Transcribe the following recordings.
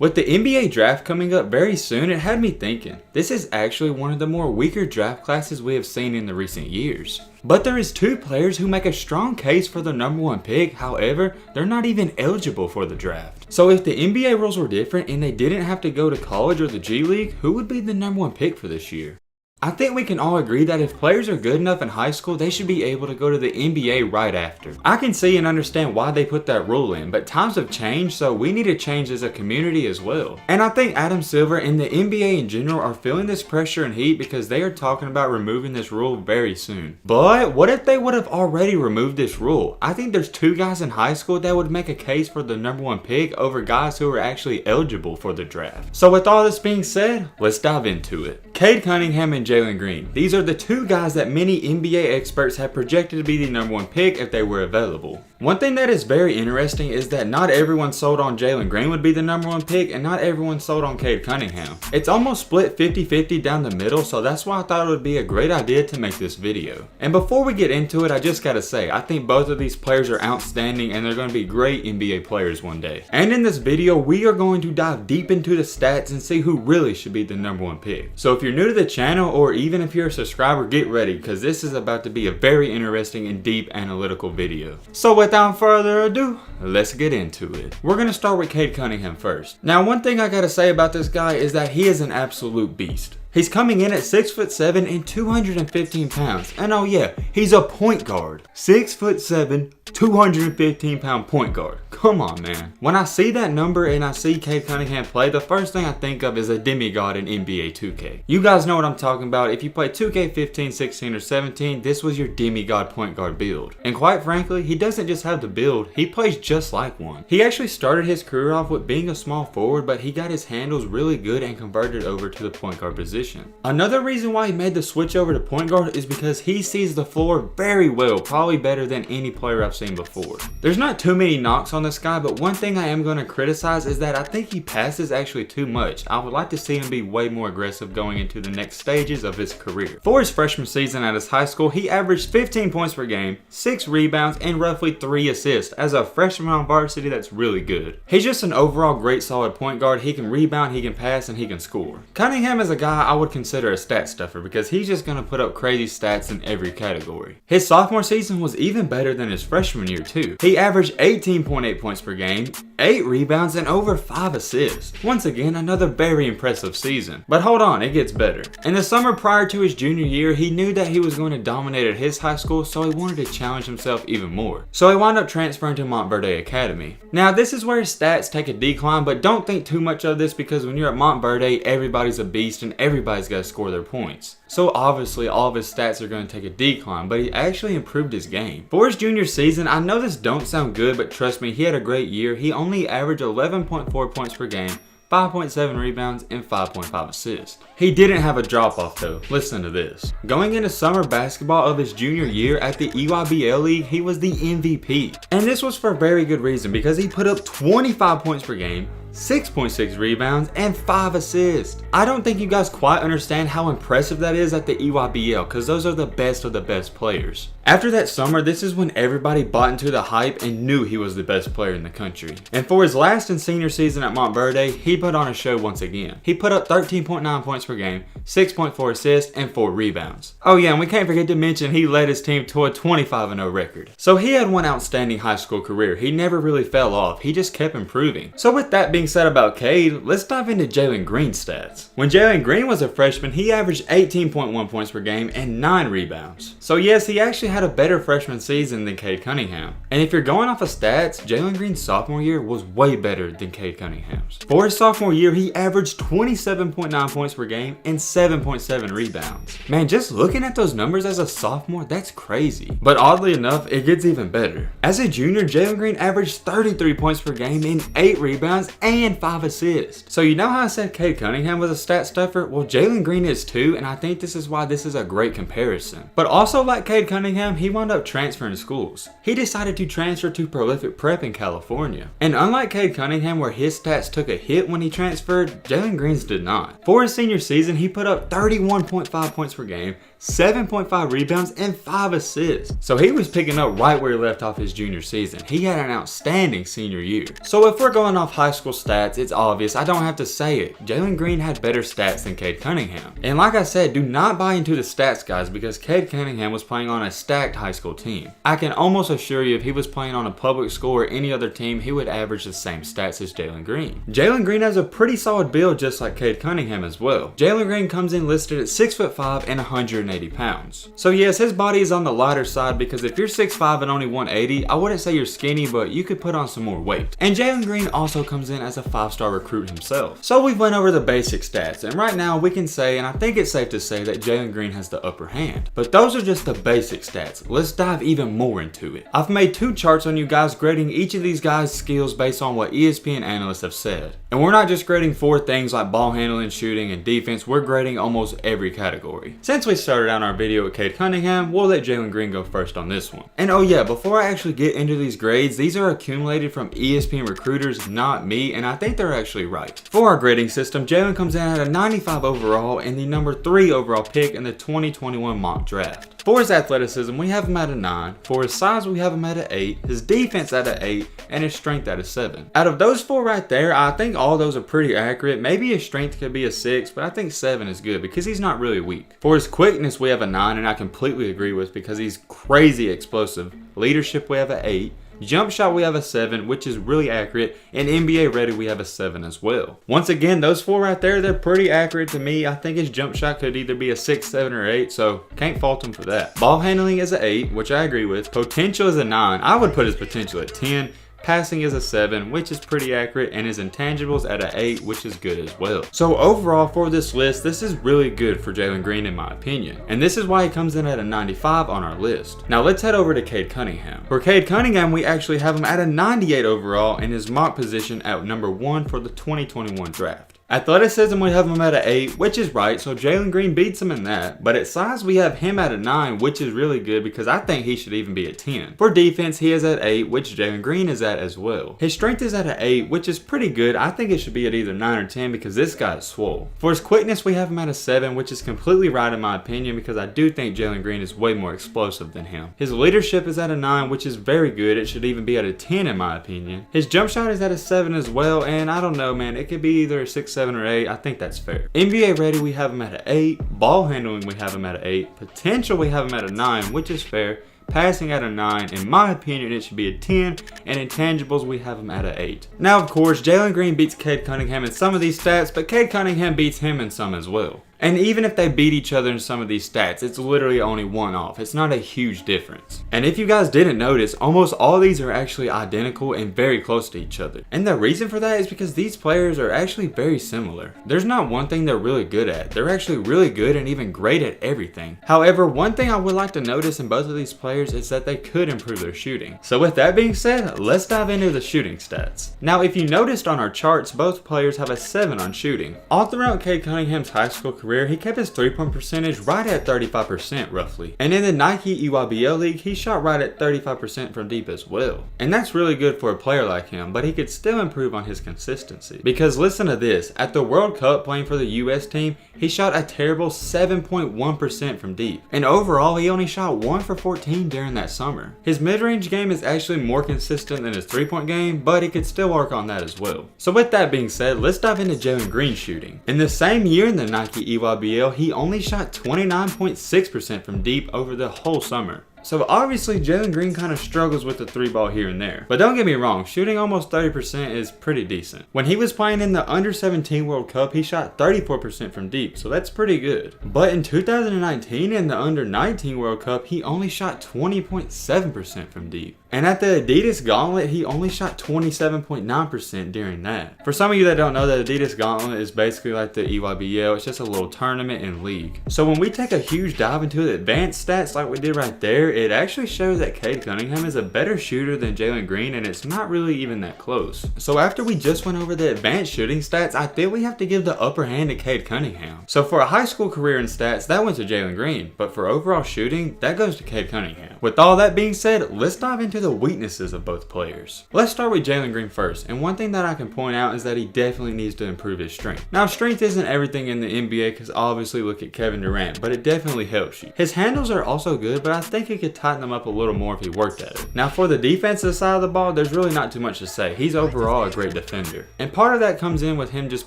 With the NBA draft coming up very soon, it had me thinking, this is actually one of the more weaker draft classes we have seen in the recent years. But there is two players who make a strong case for the number one pick, however, they're not even eligible for the draft. So if the NBA rules were different and they didn't have to go to college or the G League, who would be the number one pick for this year? I think we can all agree that if players are good enough in high school, they should be able to go to the NBA right after. I can see and understand why they put that rule in, but times have changed, so we need to change as a community as well. And I think Adam Silver and the NBA in general are feeling this pressure and heat because they are talking about removing this rule very soon. But what if they would have already removed this rule? I think there's two guys in high school that would make a case for the number one pick over guys who are actually eligible for the draft. So with all this being said, let's dive into it. Cade Cunningham and Jalen Green. These are the two guys that many NBA experts have projected to be the number one pick if they were available. One thing that is very interesting is that not everyone sold on Jalen Green would be the number one pick and not everyone sold on Cade Cunningham. It's almost split 50-50 down the middle, so that's why I thought it would be a great idea to make this video. And before we get into it, I just gotta say, I think both of these players are outstanding and they're going to be great NBA players one day. And in this video, we are going to dive deep into the stats and see who really should be the number one pick. So if you're new to the channel or even if you're a subscriber, get ready because this is about to be a very interesting and deep analytical video. So without further ado, let's get into it. We're going to start with Cade Cunningham first. Now one thing I gotta say about this guy is that he is an absolute beast. He's coming in at 6'7" and 215 pounds. And oh yeah, he's a point guard. 6'7", 215 pound point guard. Come on, man. When I see that number and I see Cade Cunningham play, the first thing I think of is a demigod in NBA 2K. You guys know what I'm talking about. If you play 2K 15, 16, or 17, this was your demigod point guard build. And quite frankly, he doesn't just have the build, he plays just like one. He actually started his career off with being a small forward, but he got his handles really good and converted over to the point guard position. Another reason why he made the switch over to point guard is because he sees the floor very well, probably better than any player I've seen before. There's not too many knocks on this guy, but one thing I am going to criticize is that I think he passes actually too much. I would like to see him be way more aggressive going into the next stages of his career. For his freshman season at his high school, he averaged 15 points per game, 6 rebounds, and roughly 3 assists. As a freshman on varsity, that's really good. He's just an overall great solid point guard. He can rebound, he can pass, and he can score. Cunningham is a guy I would consider a stat stuffer because he's just going to put up crazy stats in every category. His sophomore season was even better than his freshman year too. He averaged 18.8 points per game, 8 rebounds, and over 5 assists. Once again, another very impressive season. But hold on, it gets better. In the summer prior to his junior year, he knew that he was going to dominate at his high school, so he wanted to challenge himself even more. So he wound up transferring to Montverde Academy. Now this is where his stats take a decline, but don't think too much of this because when you're at Montverde, everybody's a beast and everybody's got to score their points. So obviously all of his stats are going to take a decline, but he actually improved his game. For his junior season, I know this don't sound good, but trust me, he had a great year. He only averaged 11.4 points per game, 5.7 rebounds, and 5.5 assists. He didn't have a drop off though. Listen to this. Going into summer basketball of his junior year at the EYBL League, he was the MVP. And this was for a very good reason because he put up 25 points per game, 6.6 rebounds, and 5 assists. I don't think you guys quite understand how impressive that is at the EYBL because those are the best of the best players. After that summer, this is when everybody bought into the hype and knew he was the best player in the country. And for his last and senior season at Montverde, he put on a show once again. He put up 13.9 points per game, 6.4 assists, and 4 rebounds. Oh yeah, and we can't forget to mention he led his team to a 25-0 record. So he had one outstanding high school career. He never really fell off. He just kept improving. So with that being said about Cade, let's dive into Jalen Green's stats. When Jalen Green was a freshman, he averaged 18.1 points per game and 9 rebounds. So yes, he actually had a better freshman season than Cade Cunningham. And if you're going off of stats, Jalen Green's sophomore year was way better than Cade Cunningham's. For his sophomore year, he averaged 27.9 points per game and 7.7 rebounds. Man, just looking at those numbers as a sophomore, that's crazy. But oddly enough, it gets even better. As a junior, Jalen Green averaged 33 points per game and 8 rebounds and 5 assists. So you know how I said Cade Cunningham was a stat stuffer? Well, Jalen Green is too, and I think this is why this is a great comparison. But also like Cade Cunningham, he wound up transferring schools. He decided to transfer to Prolific Prep in California. And unlike Cade Cunningham where his stats took a hit when he transferred, Jalen Green's did not. For his senior season, he put up 31.5 points per game, 7.5 rebounds, and 5 assists. So he was picking up right where he left off his junior season. He had an outstanding senior year. So if we're going off high school stats, it's obvious, I don't have to say it. Jalen Green had better stats than Cade Cunningham. And like I said, do not buy into the stats, guys, because Cade Cunningham was playing on a stacked high school team. I can almost assure you if he was playing on a public school or any other team, he would average the same stats as Jalen Green. Jalen Green has a pretty solid build just like Cade Cunningham as well. Jalen Green comes in listed at 6'5" and 180 pounds. So yes, his body is on the lighter side because if you're 6'5" and only 180, I wouldn't say you're skinny, but you could put on some more weight. And Jalen Green also comes in as a 5-star recruit himself. So we've went over the basic stats, and right now we can say, and I think it's safe to say, that Jalen Green has the upper hand. But those are just the basic stats. Let's dive even more into it. I've made 2 charts on you guys grading each of these guys' skills based on what ESPN analysts have said. And we're not just grading 4 things like ball handling, shooting, and defense, we're grading almost every category. Since we started out our video with Cade Cunningham, we'll let Jalen Green go first on this one. And oh yeah, before I actually get into these grades, these are accumulated from ESPN recruiters, not me, and I think they're actually right. For our grading system, Jalen comes in at a 95 overall and the number 3 overall pick in the 2021 mock draft. For his athleticism, we have him at a 9. For his size, we have him at an 8. His defense at an 8. And his strength at a 7. Out of those 4 right there, I think all those are pretty accurate. Maybe his strength could be a 6, but I think 7 is good because he's not really weak. For his quickness, we have a 9, and I completely agree with because he's crazy explosive. Leadership, we have an 8. Jump shot, we have a 7, which is really accurate, and NBA ready, we have a 7 as well. Once again, those 4 right there, they're pretty accurate to me. I think his jump shot could either be a 6, 7, or 8, so can't fault him for that. Ball handling is an 8, which I agree with. Potential is a 9. I would put his potential at 10. Passing is a 7, which is pretty accurate, and his intangibles at an 8, which is good as well. So overall for this list, this is really good for Jalen Green in my opinion. And this is why he comes in at a 95 on our list. Now let's head over to Cade Cunningham. For Cade Cunningham, we actually have him at a 98 overall in his mock position at number 1 for the 2021 draft. Athleticism, we have him at an 8, which is right, so Jalen Green beats him in that. But at size, we have him at a 9, which is really good because I think he should even be a 10. For defense, he is at 8, which Jalen Green is at as well. His strength is at an 8, which is pretty good. I think it should be at either 9 or 10 because this guy is swole. For his quickness, we have him at a 7, which is completely right in my opinion because I do think Jalen Green is way more explosive than him. His leadership is at a 9, which is very good. It should even be at a 10 in my opinion. His jump shot is at a 7 as well, and I don't know, man. It could be either a 6, 7, or 8. I think that's fair. NBA ready, we have him at an 8. Ball handling, we have him at an 8. Potential, we have him at a 9, which is fair. Passing at a 9, in my opinion it should be a 10, and intangibles we have him at an 8. Now of course, Jalen Green beats Cade Cunningham in some of these stats, but Cade Cunningham beats him in some as well. And even if they beat each other in some of these stats, it's literally only 1 off. It's not a huge difference. And if you guys didn't notice, almost all these are actually identical and very close to each other. And the reason for that is because these players are actually very similar. There's not one thing they're really good at. They're actually really good and even great at everything. However, one thing I would like to notice in both of these players is that they could improve their shooting. So with that being said, let's dive into the shooting stats. Now, if you noticed on our charts, both players have a 7 on shooting. All throughout Cade Cunningham's high school career, he kept his 3-point percentage right at 35% roughly. And in the Nike EYBL League, he shot right at 35% from deep as well. And that's really good for a player like him, but he could still improve on his consistency. Because listen to this, at the World Cup playing for the US team, he shot a terrible 7.1% from deep. And overall, he only shot 1 for 14 during that summer. His mid-range game is actually more consistent than his 3-point game, but he could still work on that as well. So with that being said, let's dive into Jalen Green's shooting. In the same year in the Nike EYBL, he only shot 29.6% from deep over the whole summer. So obviously Jalen Green kind of struggles with the 3-ball here and there. But don't get me wrong, shooting almost 30% is pretty decent. When he was playing in the Under 17 World Cup, he shot 34% from deep, so that's pretty good. But in 2019 in the Under 19 World Cup, he only shot 20.7% from deep. And at the Adidas Gauntlet, he only shot 27.9% during that. For some of you that don't know, the Adidas Gauntlet is basically like the EYBL. It's just a little tournament and league. So when we take a huge dive into the advanced stats like we did right there, it actually shows that Cade Cunningham is a better shooter than Jalen Green, and it's not really even that close. So after we just went over the advanced shooting stats, I feel we have to give the upper hand to Cade Cunningham. So for a high school career in stats, that went to Jalen Green, but for overall shooting, that goes to Cade Cunningham. With all that being said, let's dive into into the weaknesses of both players. Let's start with Jalen Green first, and one thing that I can point out is that he definitely needs to improve his strength. Now, strength isn't everything in the NBA because obviously look at Kevin Durant, but it definitely helps you. His handles are also good, but I think he could tighten them up a little more if he worked at it. Now, for the defensive side of the ball, there's really not too much to say. He's overall a great defender. And part of that comes in with him just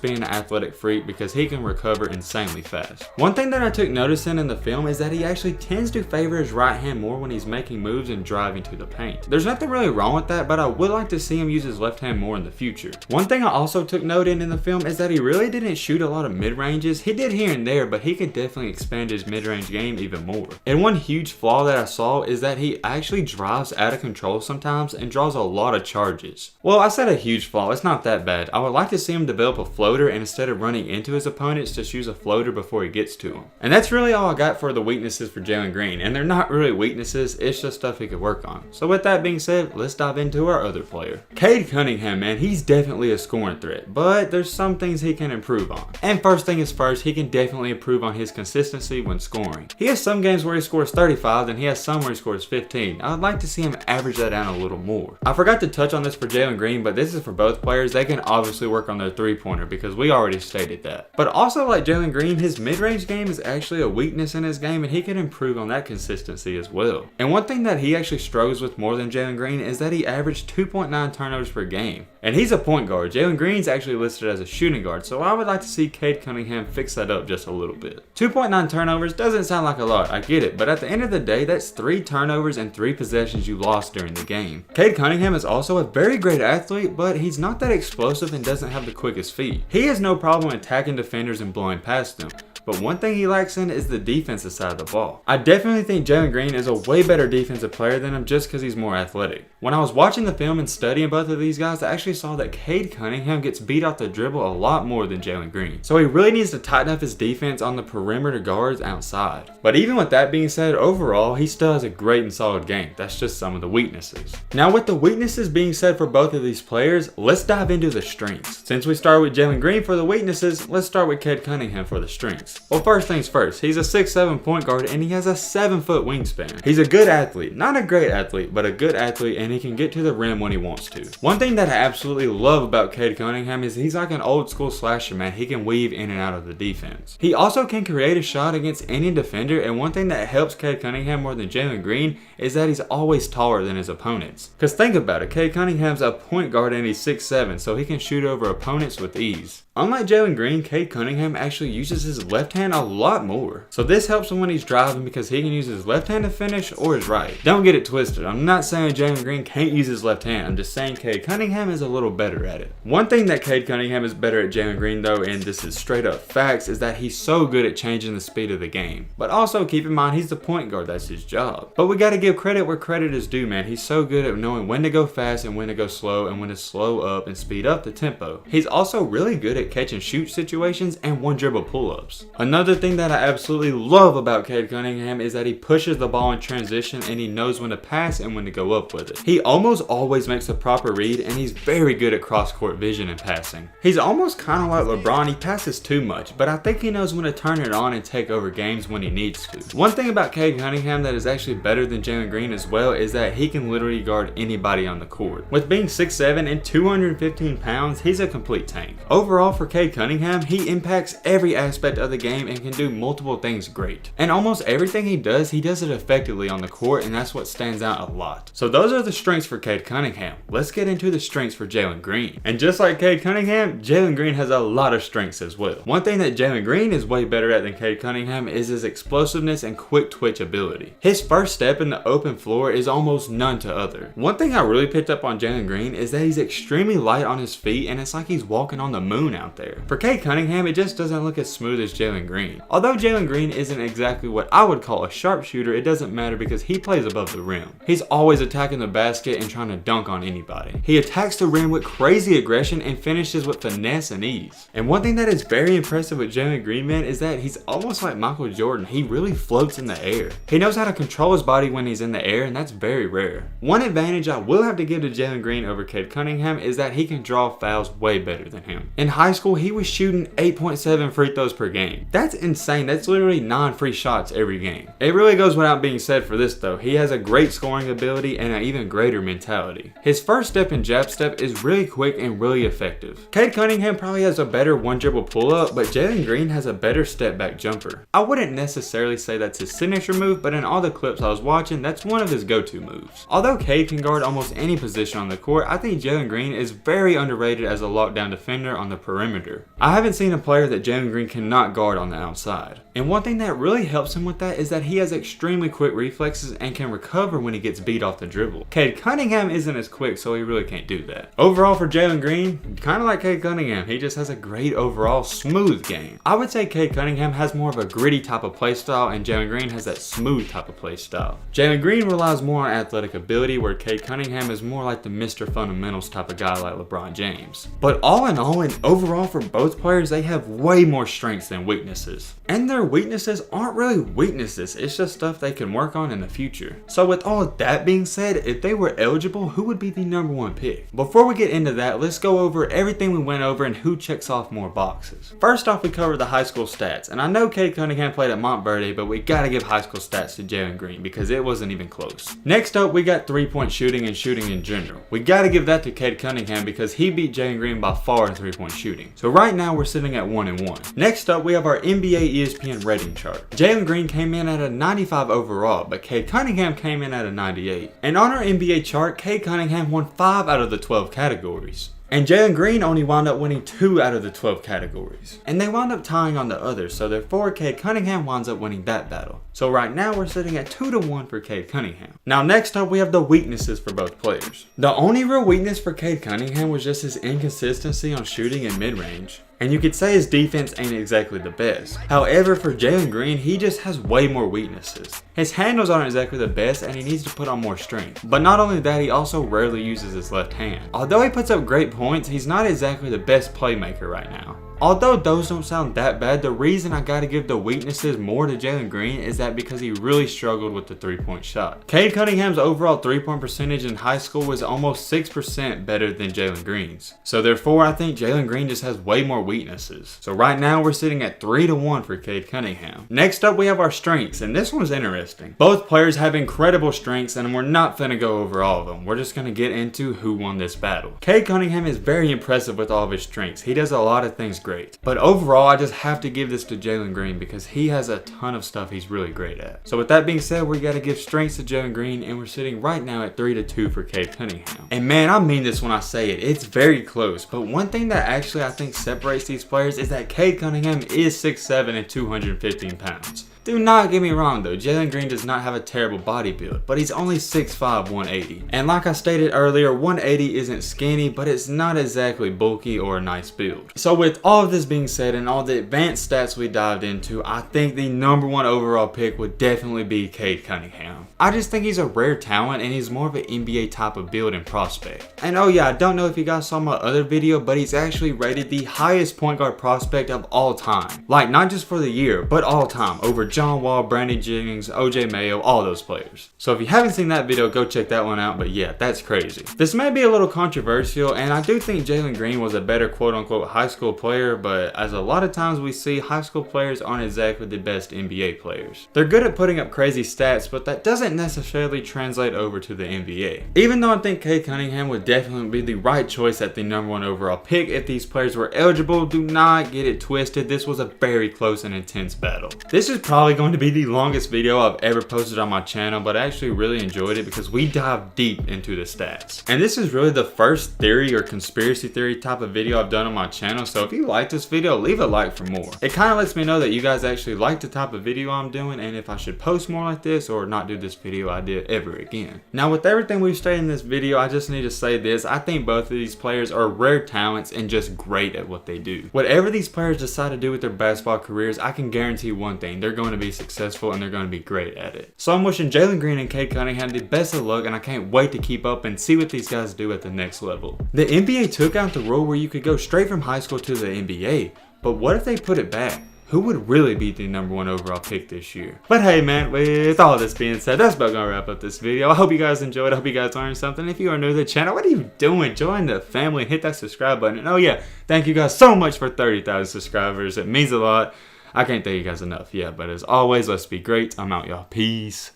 being an athletic freak because he can recover insanely fast. One thing that I took notice in the film is that he actually tends to favor his right hand more when he's making moves and driving to the paint. There's nothing really wrong with that, but I would like to see him use his left hand more in the future. One thing I also took note in the film is that he really didn't shoot a lot of mid-ranges. He did here and there, but he could definitely expand his mid-range game even more. And one huge flaw that I saw is that he actually drives out of control sometimes and draws a lot of charges. Well, I said a huge flaw, it's not that bad. I would like to see him develop a floater and instead of running into his opponents, just use a floater before he gets to him. And that's really all I got for the weaknesses for Jalen Green. And they're not really weaknesses, it's just stuff he could work on. So with that being said, let's dive into our other player. Cade Cunningham, man, he's definitely a scoring threat, but there's some things he can improve on. And first thing is first, he can definitely improve on his consistency when scoring. He has some games where he scores 35 and he has some where he scores 15. I would like to see him average that down a little more. I forgot to touch on this for Jalen Green, but this is for both players. They can obviously work on their three-pointer because we already stated that. But also like Jalen Green, his mid-range game is actually a weakness in his game and he can improve on that consistency as well. And one thing that he actually struggles with more than Jalen Green is that he averaged 2.9 turnovers per game. And he's a point guard. Jalen Green's actually listed as a shooting guard, so I would like to see Cade Cunningham fix that up just a little bit. 2.9 turnovers doesn't sound like a lot, I get it, but at the end of the day, that's 3 turnovers and 3 possessions you lost during the game. Cade Cunningham is also a very great athlete, but he's not that explosive and doesn't have the quickest feet. He has no problem attacking defenders and blowing past them. But one thing he lacks in is the defensive side of the ball. I definitely think Jalen Green is a way better defensive player than him just because he's more athletic. When I was watching the film and studying both of these guys, I actually saw that Cade Cunningham gets beat off the dribble a lot more than Jalen Green. So he really needs to tighten up his defense on the perimeter guards outside. But even with that being said, overall, he still has a great and solid game. That's just some of the weaknesses. Now with the weaknesses being said for both of these players, let's dive into the strengths. Since we started with Jalen Green for the weaknesses, let's start with Cade Cunningham for the strengths. Well, first things first, he's a 6'7" point guard and he has a 7-foot wingspan. He's a good athlete, not a great athlete, but a good athlete, and he can get to the rim when he wants to. One thing that I absolutely love about Cade Cunningham is he's like an old school slasher, man. He can weave in and out of the defense. He also can create a shot against any defender, and one thing that helps Cade Cunningham more than Jalen Green is that he's always taller than his opponents. Cause think about it, Cade Cunningham's a point guard and he's 6'7", so he can shoot over opponents with ease. Unlike Jalen Green, Cade Cunningham actually uses his left hand a lot more. So this helps him when he's driving because he can use his left hand to finish or his right. Don't get it twisted. I'm not saying Jalen Green can't use his left hand. I'm just saying Cade Cunningham is a little better at it. One thing that Cade Cunningham is better at Jalen Green though, and this is straight up facts, is that he's so good at changing the speed of the game. But also keep in mind he's the point guard, that's his job. But we gotta give credit where credit is due, man. He's so good at knowing when to go fast and when to go slow and when to slow up and speed up the tempo. He's also really good at catch and shoot situations and one dribble pull-ups. Another thing that I absolutely love about Cade Cunningham is that he pushes the ball in transition and he knows when to pass and when to go up with it. He almost always makes a proper read and he's very good at cross-court vision and passing. He's almost kind of like LeBron. He passes too much, but I think he knows when to turn it on and take over games when he needs to. One thing about Cade Cunningham that is actually better than Jalen Green as well is that he can literally guard anybody on the court. With being 6'7" and 215 pounds, he's a complete tank. Overall for Cade Cunningham, he impacts every aspect of the game and can do multiple things great. And almost everything he does it effectively on the court, and that's what stands out a lot. So those are the strengths for Cade Cunningham. Let's get into the strengths for Jalen Green. And just like Cade Cunningham, Jalen Green has a lot of strengths as well. One thing that Jalen Green is way better at than Cade Cunningham is his explosiveness and quick twitch ability. His first step in the open floor is almost none to other. One thing I really picked up on Jalen Green is that he's extremely light on his feet and it's like he's walking on the moon out there. For Cade Cunningham, it just doesn't look as smooth as Jalen Green. Although Jalen Green isn't exactly what I would call a sharpshooter, it doesn't matter because he plays above the rim. He's always attacking the basket and trying to dunk on anybody. He attacks the rim with crazy aggression and finishes with finesse and ease. And one thing that is very impressive with Jalen Green, man, is that he's almost like Michael Jordan. He really floats in the air. He knows how to control his body when he's in the air, and that's very rare. One advantage I will have to give to Jalen Green over Cade Cunningham is that he can draw fouls way better than him. In high school, he was shooting 8.7 free throws per game. game. That's insane. That's literally 9 free shots every game. It really goes without being said for this though. He has a great scoring ability and an even greater mentality. His first step in jab step is really quick and really effective. Cade Cunningham probably has a better one dribble pull up, but Jalen Green has a better step back jumper. I wouldn't necessarily say that's his signature move, but in all the clips I was watching, that's one of his go-to moves. Although Cade can guard almost any position on the court, I think Jalen Green is very underrated as a lockdown defender on the perimeter. I haven't seen a player that Jalen Green cannot guard on the outside. And one thing that really helps him with that is that he has extremely quick reflexes and can recover when he gets beat off the dribble. Cade Cunningham isn't as quick, so he really can't do that. Overall for Jalen Green, kind of like Cade Cunningham, he just has a great overall smooth game. I would say Cade Cunningham has more of a gritty type of play style and Jalen Green has that smooth type of play style. Jalen Green relies more on athletic ability where Cade Cunningham is more like the Mr. Fundamentals type of guy like LeBron James. But all in all and overall for both players, they have way more strengths than weaknesses. And their weaknesses aren't really weaknesses, it's just stuff they can work on in the future. So with all that being said, if they were eligible, who would be the #1 pick? Before we get into that, let's go over everything we went over and who checks off more boxes. First off, we covered the high school stats, and I know Cade Cunningham played at Montverde, but we gotta give high school stats to Jalen Green because it wasn't even close. Next up, we got 3-point shooting and shooting in general. We gotta give that to Cade Cunningham because he beat Jalen Green by far in 3-point shooting. So right now we're sitting at 1-1. Next up, we have our NBA ESPN rating chart. Jalen Green came in at a 95 overall, but Cade Cunningham came in at a 98. And on our NBA chart, Cade Cunningham won 5 out of the 12 categories. And Jalen Green only wound up winning 2 out of the 12 categories. And they wound up tying on the others, so therefore Cade Cunningham winds up winning that battle. So right now we're sitting at 2-1 for Cade Cunningham. Now next up we have the weaknesses for both players. The only real weakness for Cade Cunningham was just his inconsistency on shooting in mid-range. And you could say his defense ain't exactly the best. However, for Jalen Green, he just has way more weaknesses. His handles aren't exactly the best and he needs to put on more strength. But not only that, he also rarely uses his left hand. Although he puts up great points, he's not exactly the best playmaker right now. Although those don't sound that bad, the reason I gotta give the weaknesses more to Jalen Green is that because he really struggled with the 3-point shot. Cade Cunningham's overall 3-point percentage in high school was almost 6% better than Jalen Green's. So therefore, I think Jalen Green just has way more weaknesses. So right now, we're sitting at 3-1 for Cade Cunningham. Next up, we have our strengths, and this one's interesting. Both players have incredible strengths, and we're not finna go over all of them. We're just gonna get into who won this battle. Cade Cunningham is very impressive with all of his strengths. He does a lot of things great. But overall, I just have to give this to Jalen Green because he has a ton of stuff he's really great at. So with that being said, we gotta give strengths to Jalen Green, and we're sitting right now at 3-2 for Cade Cunningham. And man, I mean this when I say it, it's very close. But one thing that actually I think separates these players is that Cade Cunningham is 6'7" and 215 pounds. Do not get me wrong though, Jalen Green does not have a terrible body build, but he's only 6'5", 180. And like I stated earlier, 180 isn't skinny, but it's not exactly bulky or a nice build. So with all of this being said and all the advanced stats we dived into, I think the #1 overall pick would definitely be Cade Cunningham. I just think he's a rare talent and he's more of an NBA type of build and prospect. And oh yeah, I don't know if you guys saw my other video, but he's actually rated the highest point guard prospect of all time. Like not just for the year, but all time, over John Wall, Brandon Jennings, OJ Mayo, all those players. So if you haven't seen that video, go check that one out, but yeah, that's crazy. This may be a little controversial, and I do think Jalen Green was a better quote-unquote high school player, but as a lot of times we see, high school players aren't exactly the best NBA players. They're good at putting up crazy stats, but that doesn't necessarily translate over to the NBA. Even though I think Cade Cunningham would definitely be the right choice at the #1 overall pick if these players were eligible, do not get it twisted. This was a very close and intense battle. This is probably going to be the longest video I've ever posted on my channel, but I actually really enjoyed it because we dive deep into the stats. And this is really the first theory or conspiracy theory type of video I've done on my channel, so if you like this video, leave a like for more. It kind of lets me know that you guys actually like the type of video I'm doing and if I should post more like this or not do this video idea ever again. Now with everything we've stated in this video, I just need to say this. I think both of these players are rare talents and just great at what they do. Whatever these players decide to do with their basketball careers, I can guarantee one thing, they're going to be successful and they're going to be great at it. So I'm wishing Jalen Green and Cade Cunningham the best of luck, and I can't wait to keep up and see what these guys do at the next level. The NBA took out the rule where you could go straight from high school to the NBA, but what if they put it back? Who would really be the #1 overall pick this year? But hey man, with all this being said, that's about gonna wrap up this video. I hope you guys enjoyed. I hope you guys learned something. If you are new to the channel, what are you doing? Join the family and hit that subscribe button. And oh yeah, thank you guys so much for 30,000 subscribers. It means a lot. I can't thank you guys enough. Yeah, but as always, let's be great. I'm out, y'all. Peace.